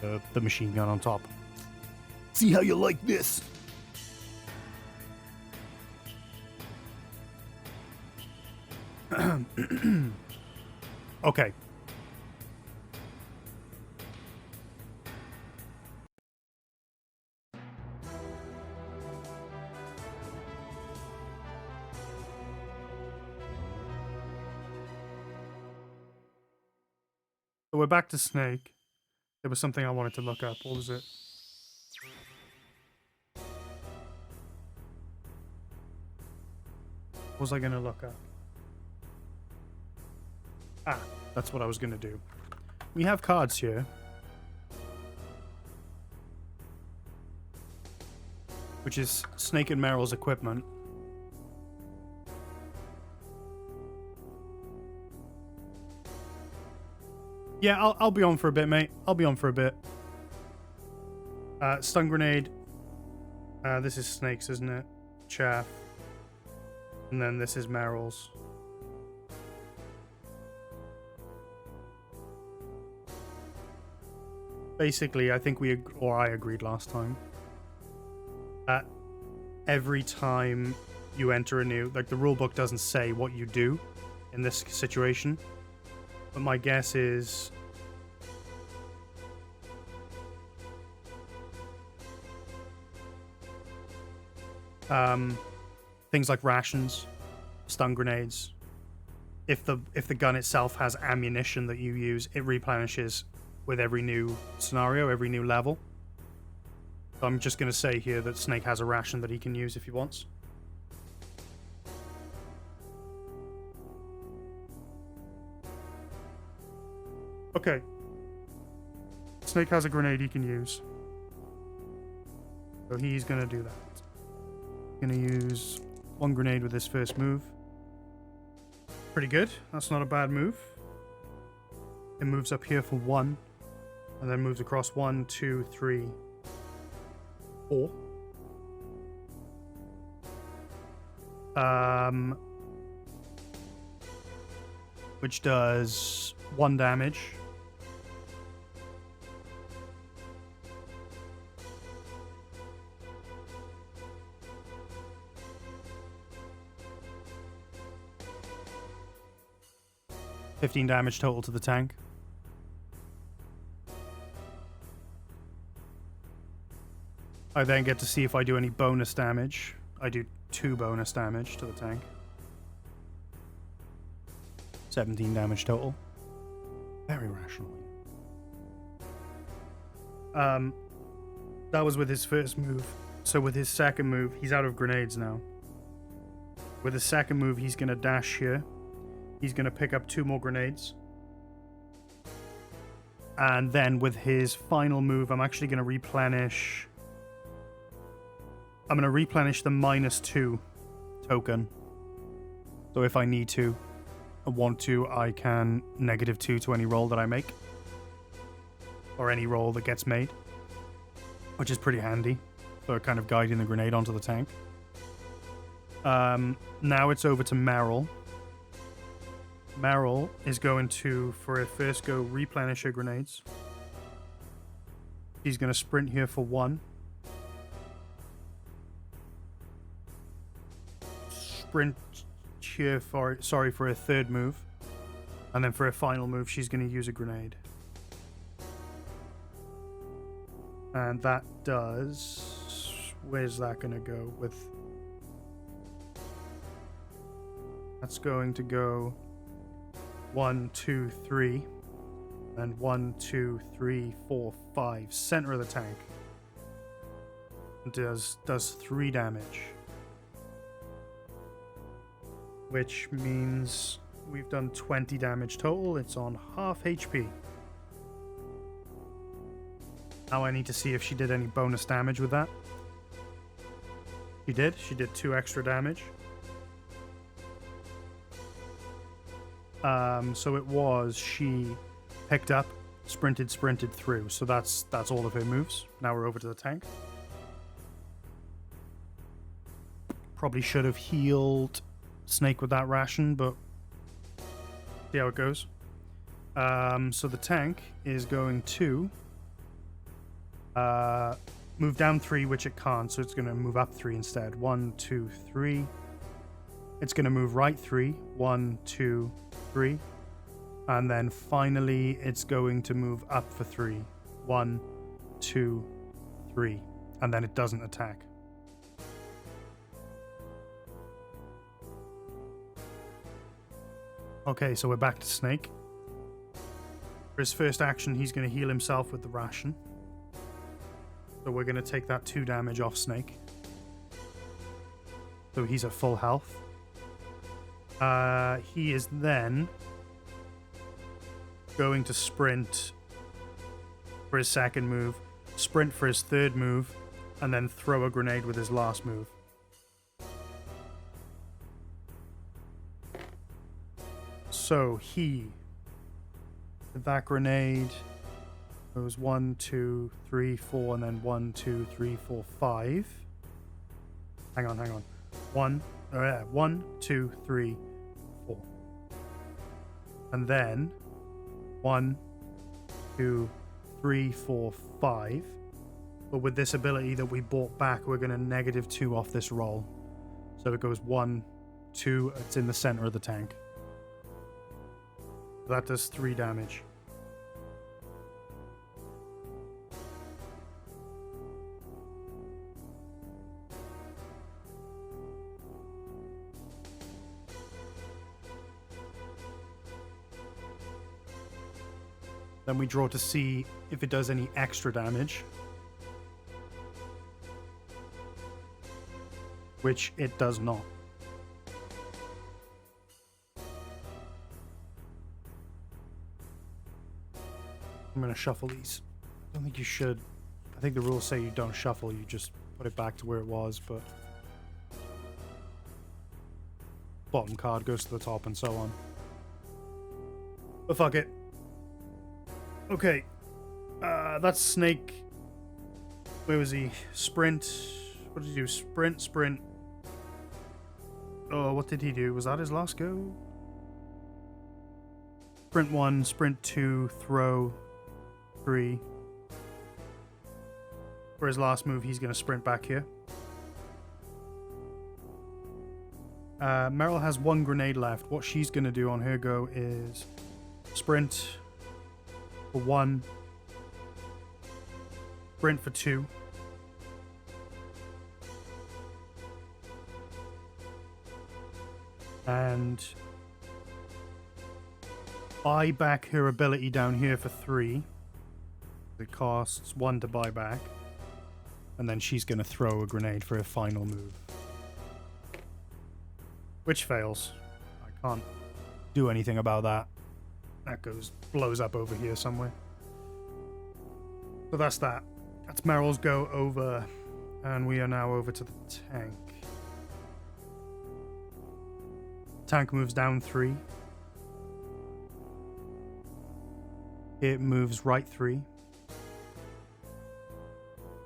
The machine gun on top. See how you like this? Okay. So we're back to Snake. There was something I wanted to look up. What was it? was I going to look at? Ah, that's what I was going to do. We have cards here. Which is Snake and Meryl's equipment. Yeah, I'll be on for a bit, mate. I'll be on for a bit. Stun grenade. This is Snake's, isn't it? Chaff. And then this is Meryl's. Basically, I think I agreed last time. That every time you enter a new... Like, the rulebook doesn't say what you do in this situation. But my guess is... things like rations, stun grenades. If the gun itself has ammunition that you use, it replenishes with every new scenario, every new level. So I'm just going to say here that Snake has a ration that he can use if he wants. Okay. Snake has a grenade he can use. So he's going to do that. Going to use one grenade with his first move. Pretty good. That's not a bad move. It moves up here for 1. And then moves across 1, 2, 3, 4. Which does 1 damage. $15 damage total to the tank. I then get to see if I do any bonus damage. I do 2 bonus damage to the tank. 17 damage total. Very rational. That was with his first move. So with his second move, he's out of grenades now. With his second move, he's going to dash here. He's going to pick up 2 more grenades. And then with his final move, I'm actually going to replenish... I'm going to replenish the -2 token. So if I need to and want to, I can -2 to any roll that I make. Or any roll that gets made. Which is pretty handy for kind of guiding the grenade onto the tank. Now it's over to Meryl. Meryl is going to, for a first go, replenish her grenades. He's going to sprint here for 1. Sprint here for a third move. And then for a final move, she's going to use a grenade. And that does... Where's that going to go with... That's going to go 1, 2, 3. And 1, 2, 3, 4, 5. Center of the tank. Does 3 damage. Which means we've done 20 damage total. It's on half HP. Now I need to see if she did any bonus damage with that. She did. She did 2 extra damage. So it was she picked up, sprinted through. So that's all of her moves. Now we're over to the tank. Probably should have healed Snake with that ration, but see how it goes. So the tank is going to move down 3, which it can't, so it's going to move up 3 instead. 1, 2, 3. It's going to move right 3. 1, 2, 3. And then finally, it's going to move up for 3. 1, 2, 3. And then it doesn't attack. Okay, so we're back to Snake. For his first action, he's going to heal himself with the ration. So we're going to take that 2 damage off Snake. So he's at full health. He is then going to sprint for his second move, sprint for his third move, and then throw a grenade with his last move. So he, with that grenade, goes 1, 2, 3, 4, and then 1, 2, 3, 4, 5. Hang on. 1, 2, 3, 4. And then 1, 2, 3, 4, 5. But with this ability that we bought back, we're going to -2 off this roll. So it goes 1, 2, it's in the center of the tank. That does 3 damage. Then we draw to see if it does any extra damage. Which it does not. I'm going to shuffle these. I don't think you should. I think the rules say you don't shuffle, you just put it back to where it was, but bottom card goes to the top and so on. But fuck it. Okay. That's Snake. Where was he? Sprint. What did he do? Sprint. Oh, what did he do? Was that his last go? Sprint 1, sprint 2, throw 3. For his last move, he's going to sprint back here. Meryl has 1 grenade left. What she's going to do on her go is sprint for 1, sprint for 2. And buy back her ability down here for 3. It costs 1 to buy back. And then she's going to throw a grenade for her final move. Which fails. I can't do anything about that. That blows up over here somewhere. So that's that. That's Meryl's go over. And we are now over to the tank. Tank moves down 3. It moves right 3.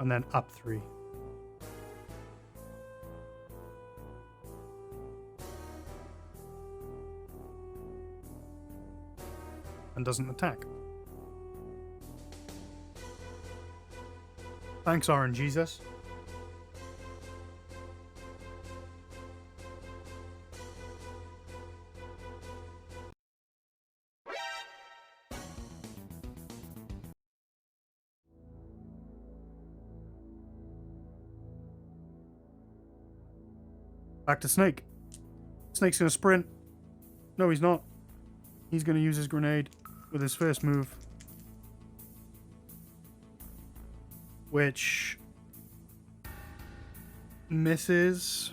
And then up 3. And doesn't attack. Thanks, RNGesus. Back to Snake. Snake's gonna sprint. No, he's not. He's gonna use his grenade with his first move. Which misses.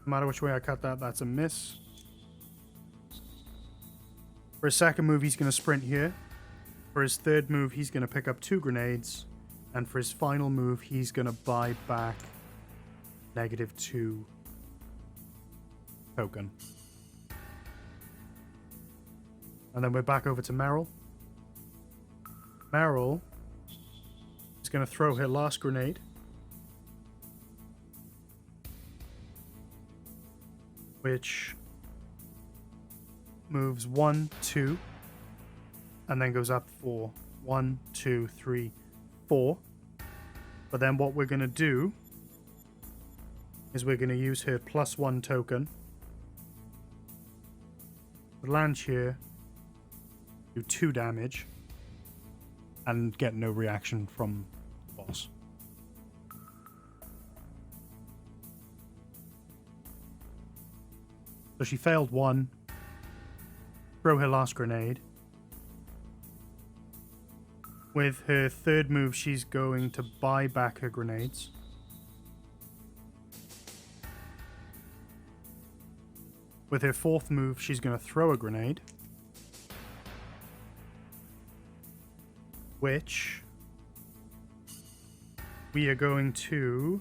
No matter which way I cut that, that's a miss. For his second move, he's gonna sprint here. For his third move, he's gonna pick up 2 grenades. And for his final move, he's gonna buy back -2 token. And then we're back over to Meryl. Meryl is going to throw her last grenade. Which moves 1, 2, and then goes up 4. 1, 2, 3, 4. But then what we're going to do is we're going to use her +1 token. Land here, do 2 damage, and get no reaction from the boss. So she failed 1. Throw her last grenade. With her third move, she's going to buy back her grenades. With her fourth move, she's going to throw a grenade. Which we are going to...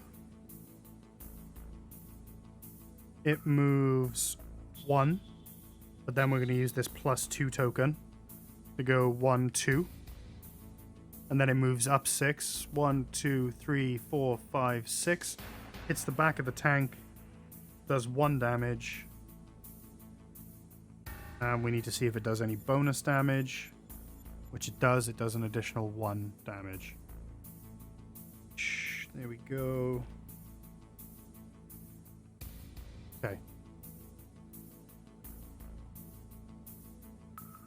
It moves 1, but then we're going to use this +2 token to go 1, 2. And then it moves up 6. 1, 2, 3, 4, 5, 6. Hits the back of the tank. Does 1 damage. And we need to see if it does any bonus damage. Which it does. It does an additional 1 damage. There we go. Okay.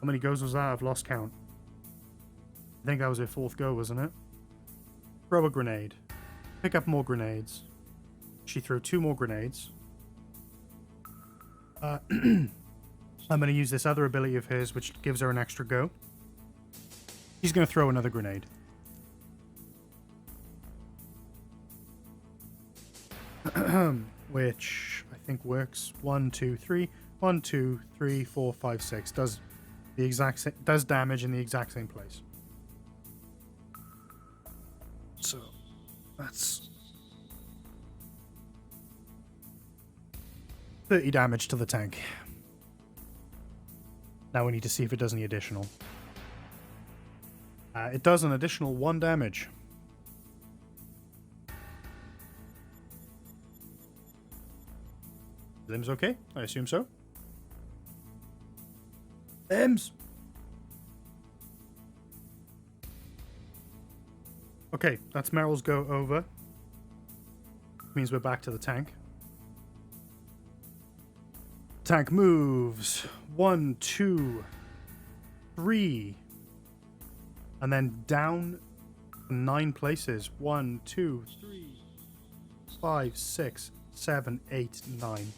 How many goes was that? I've lost count. I think that was her 4th go, wasn't it? Throw a grenade. Pick up more grenades. She threw 2 more grenades. I'm going to use this other ability of hers, which gives her an extra go. She's going to throw another grenade. Which I think works. 1, 2, 3. 1, 2, 3, 4, 5, 6. Does the exact does damage in the exact same place. So that's 30 damage to the tank. Now we need to see if it does any additional. It does an additional 1 damage. Limbs okay? I assume so. Limbs! Okay, that's Meryl's go over. Means we're back to the tank. Tank moves. 1, 2, 3. And then down 9 places. 1, 2, 3, 5, 6, 7, 8, 9.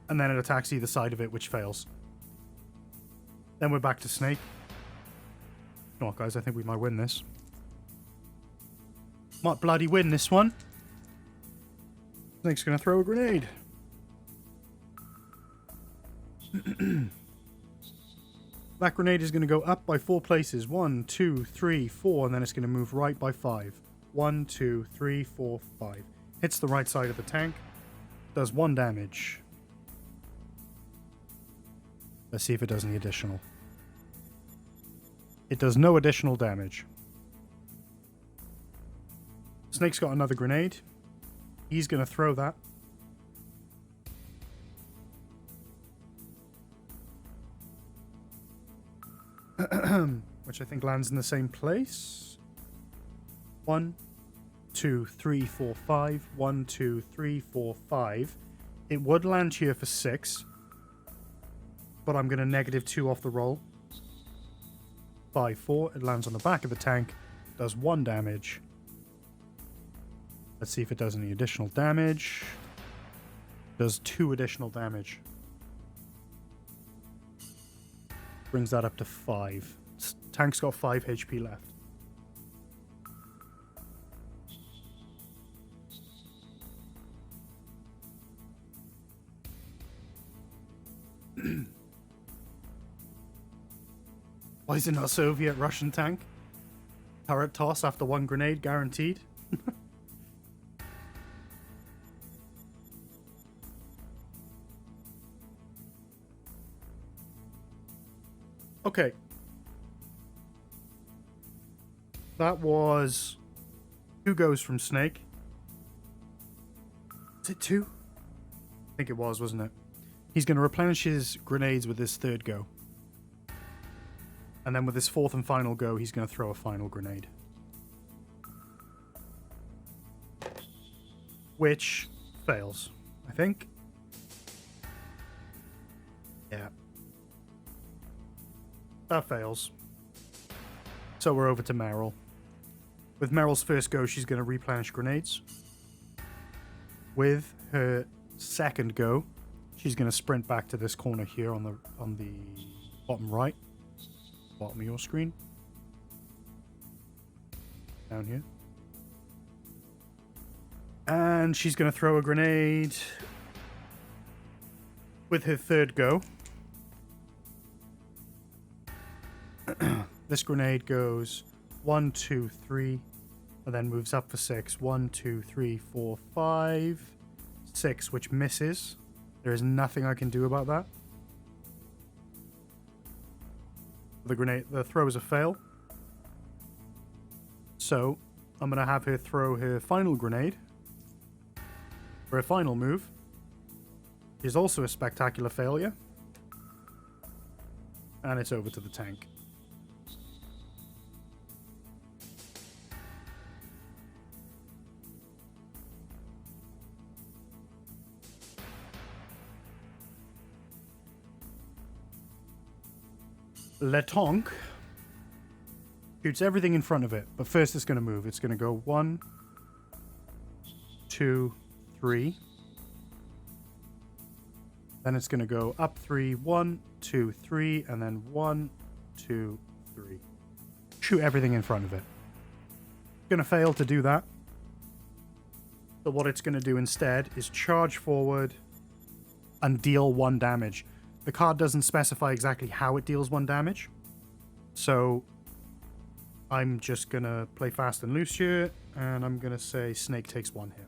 And then it attacks either side of it, which fails. Then we're back to Snake. You know what, guys? I think we might win this. Might bloody win this one. Snake's gonna throw a grenade. That grenade is going to go up by 4 places. 1, 2, 3, 4, and then it's going to move right by 5. 1, 2, 3, 4, 5. Hits the right side of the tank. Does 1 damage. Let's see if it does any additional. It does no additional damage. Snake's got another grenade. He's going to throw that. Which I think lands in the same place. 1, 2, 3, 4, 5. 1, 2, 3, 4, 5. It would land here for 6. But I'm going to -2 off the roll. 5, 4. It lands on the back of the tank. Does 1 damage. Let's see if it does any additional damage. Does 2 additional damage. Brings that up to 5. Tank's got 5 HP left. Why is it not Soviet Russian tank? Turret toss after 1 grenade guaranteed. Okay. That was 2 goes from Snake. Was it 2? I think it was, wasn't it? He's going to replenish his grenades with his 3rd go. And then with his 4th and final go, he's going to throw a final grenade. Which fails, I think. Yeah. That fails. So we're over to Meryl. With Meryl's first go, she's going to replenish grenades. With her 2nd go, she's going to sprint back to this corner here on the bottom right. Bottom of your screen. Down here. And she's going to throw a grenade with her third go. This grenade goes 1, 2, 3, and then moves up for 6. 1, 2, 3, 4, 5, 6, which misses. There is nothing I can do about that. The throw is a fail. So I'm going to have her throw her final grenade for a final move. Is also a spectacular failure. And it's over to the tank. Le Tonk shoots everything in front of it, but first it's going to move. It's going to go 1, 2, 3. Then it's going to go up 3, 1, 2, 3, and then 1, 2, 3. Shoot everything in front of it. It's going to fail to do that. So what it's going to do instead is charge forward and deal 1 damage. The card doesn't specify exactly how it deals 1 damage. So I'm just going to play fast and loose here, and I'm going to say Snake takes 1 hit.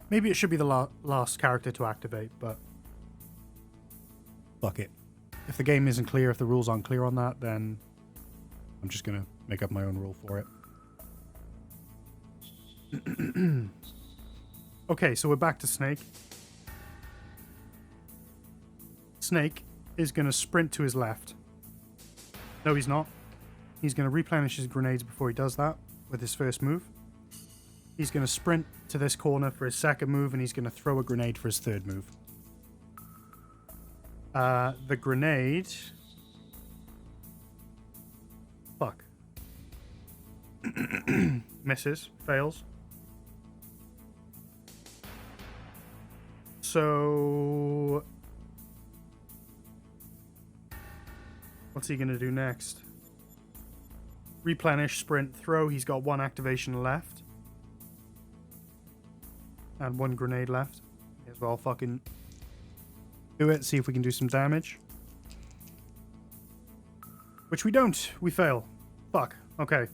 Maybe it should be the last character to activate, but fuck it. If the game isn't clear, if the rules aren't clear on that, then I'm just going to make up my own rule for it. Okay, so we're back to Snake. Snake is going to sprint to his left. No, he's not. He's going to replenish his grenades before he does that with his first move. He's going to sprint to this corner for his second move, and he's going to throw a grenade for his third move. The grenade... Fuck. Misses. Fails. So... what's he going to do next? Replenish, sprint, throw. He's got 1 activation left. And 1 grenade left. May as well fucking do it. See if we can do some damage. Which we don't. We fail. Fuck. Okay.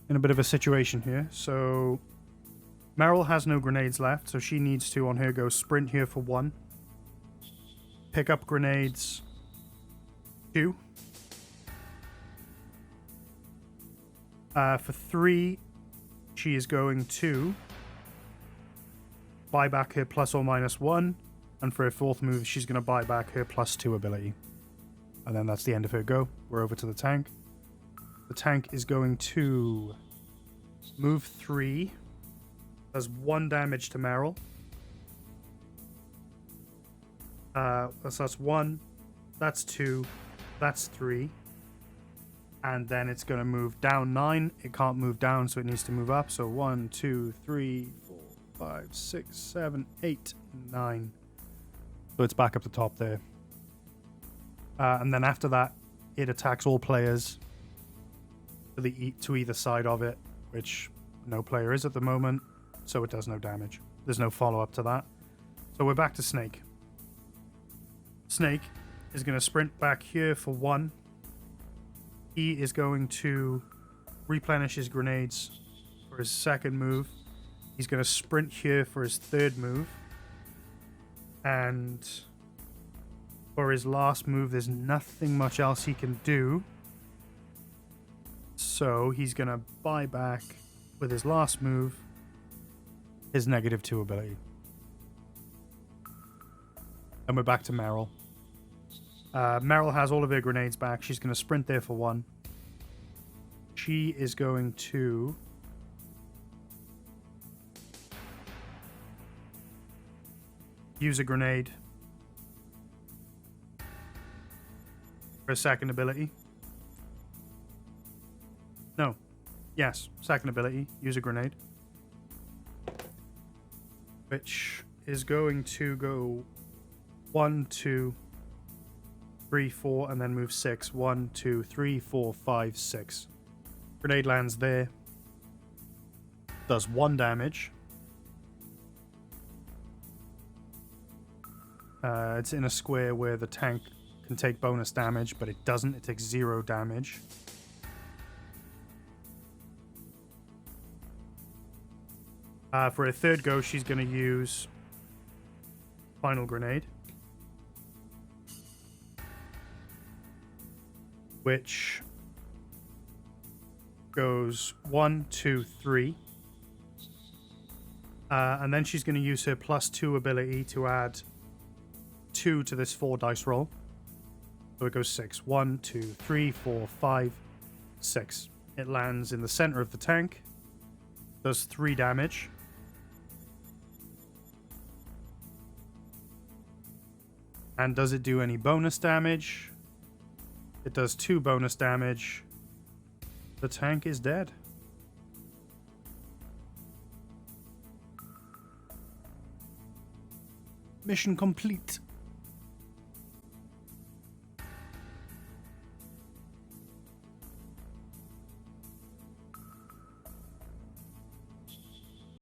In a bit of a situation here. So Meryl has no grenades left. So she needs to, on her go, sprint here for 1. Pick up grenades 2. For 3, she is going to buy back her plus or minus 1. And for her 4th move, she's going to buy back her plus 2 ability. And then that's the end of her go. We're over to the tank. The tank is going to move 3. Does 1 damage to Meryl. So that's 1. That's 2. That's 3. And then it's going to move down 9. It can't move down, so it needs to move up. So 1, 2, 3, 4, 5, 6, 7, 8, 9. So it's back up the top there. And then after that, it attacks all players to either side of it, which no player is at the moment, so it does no damage. There's no follow-up to that. So we're back to Snake. Snake is going to sprint back here for 1. He is going to replenish his grenades for his second move. He's going to sprint here for his third move. And for his last move, there's nothing much else he can do. So he's going to buy back with his last move his -2 ability. And we're back to Meryl. Meryl has all of her grenades back. She's going to sprint there for 1. She is going to use a grenade for a second ability. No. Yes, second ability. Use a grenade. Which is going to go 1, 2, 3, 4, and then move 6. 1, 2, 3, 4, 5, 6. Grenade lands there. Does 1 damage. It's in a square where the tank can take bonus damage, but it doesn't. It takes 0 damage. For a third go, she's going to use Final Grenade, which goes 1, 2, 3. And then she's going to use her +2 ability to add 2 to this 4 dice roll. So it goes 6. 1, 2, 3, 4, 5, 6. It lands in the center of the tank. Does 3 damage. And does it do any bonus damage? It does 2 bonus damage. The tank is dead. Mission complete.